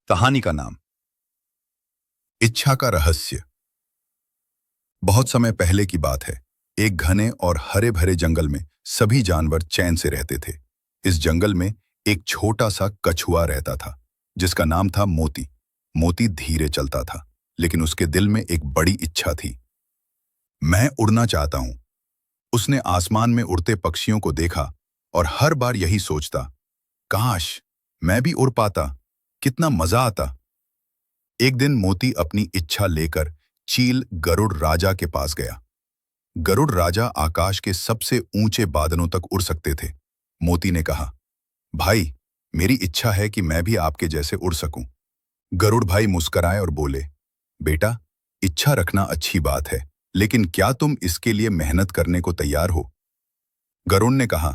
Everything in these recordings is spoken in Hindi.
कहानी का नाम इच्छा का रहस्य। बहुत समय पहले की बात है। एक घने और हरे भरे जंगल में सभी जानवर चैन से रहते थे। इस जंगल में एक छोटा सा कछुआ रहता था जिसका नाम था मोती। मोती धीरे चलता था, लेकिन उसके दिल में एक बड़ी इच्छा थी। मैं उड़ना चाहता हूं। उसने आसमान में उड़ते पक्षियों को देखा और हर बार यही सोचता, काश मैं भी उड़ पाता, कितना मजा आता। एक दिन मोती अपनी इच्छा लेकर चील गरुड़ राजा के पास गया। गरुड़ राजा आकाश के सबसे ऊंचे बादलों तक उड़ सकते थे। मोती ने कहा, भाई, मेरी इच्छा है कि मैं भी आपके जैसे उड़ सकूं। गरुड़ भाई मुस्कुराए और बोले, बेटा, इच्छा रखना अच्छी बात है, लेकिन क्या तुम इसके लिए मेहनत करने को तैयार हो? गरुड़ ने कहा,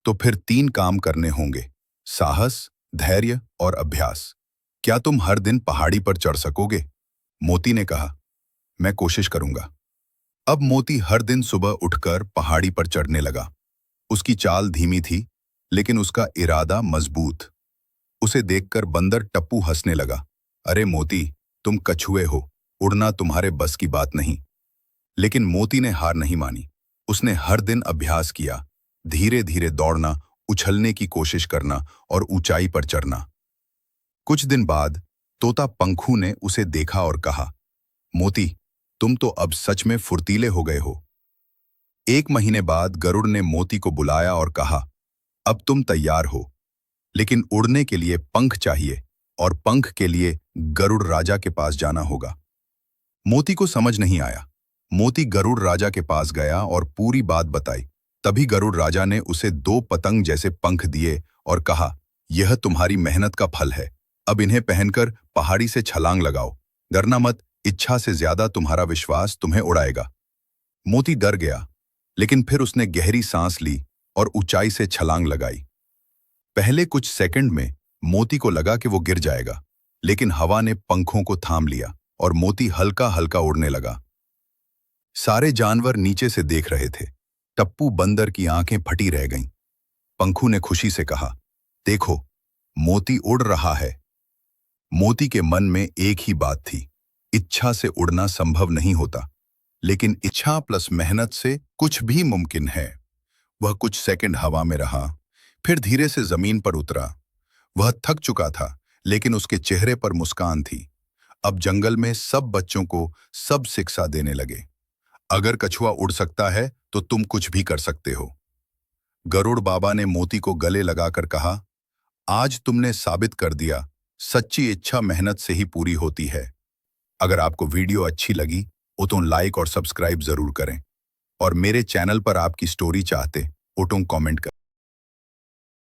तो फिर 3 काम करने होंगे: साहस, धैर्य और अभ्यास। क्या तुम हर दिन पहाड़ी पर चढ़ सकोगे? मोती ने कहा, मैं कोशिश करूंगा। अब मोती हर दिन सुबह उठकर पहाड़ी पर चढ़ने लगा। उसकी चाल धीमी थी, लेकिन उसका इरादा मजबूत। उसे देखकर बंदर टप्पू हंसने लगा। अरे मोती, तुम कछुए हो, उड़ना तुम्हारे बस की बात नहीं। लेकिन मोती ने हार नहीं मानी। उसने हर दिन अभ्यास किया, धीरे धीरे दौड़ना, उछलने की कोशिश करना और ऊंचाई पर चढ़ना। कुछ दिन बाद तोता पंखू ने उसे देखा और कहा, मोती, तुम तो अब सच में फुर्तीले हो गए हो। 1 महीने बाद गरुड़ ने मोती को बुलाया और कहा, अब तुम तैयार हो, लेकिन उड़ने के लिए पंख चाहिए और पंख के लिए गरुड़ राजा के पास जाना होगा। मोती को समझ नहीं आया। मोती गरुड़ राजा के पास गया और पूरी बात बताई। तभी गरुड़ राजा ने उसे 2 पतंग जैसे पंख दिए और कहा, यह तुम्हारी मेहनत का फल है। अब इन्हें पहनकर पहाड़ी से छलांग लगाओ। डरना मत, इच्छा से ज्यादा तुम्हारा विश्वास तुम्हें उड़ाएगा। मोती डर गया, लेकिन फिर उसने गहरी सांस ली और ऊंचाई से छलांग लगाई। पहले कुछ सेकंड में मोती को लगा कि वो गिर जाएगा, लेकिन हवा ने पंखों को थाम लिया और मोती हल्का हल्का उड़ने लगा। सारे जानवर नीचे से देख रहे थे। टप्पू बंदर की आंखें फटी रह गईं। पंखू ने खुशी से कहा, देखो, मोती उड़ रहा है। मोती के मन में एक ही बात थी, इच्छा से उड़ना संभव नहीं होता, लेकिन इच्छा प्लस मेहनत से कुछ भी मुमकिन है। वह कुछ सेकंड हवा में रहा, फिर धीरे से जमीन पर उतरा। वह थक चुका था, लेकिन उसके चेहरे पर मुस्कान थी। अब जंगल में सब बच्चों को सब शिक्षा देने लगे, अगर कछुआ उड़ सकता है तो तुम कुछ भी कर सकते हो। गरुड़ बाबा ने मोती को गले लगाकर कहा, आज तुमने साबित कर दिया, सच्ची इच्छा मेहनत से ही पूरी होती है। अगर आपको वीडियो अच्छी लगी तो लाइक और सब्सक्राइब जरूर करें, और मेरे चैनल पर आपकी स्टोरी चाहते तो कमेंट करें।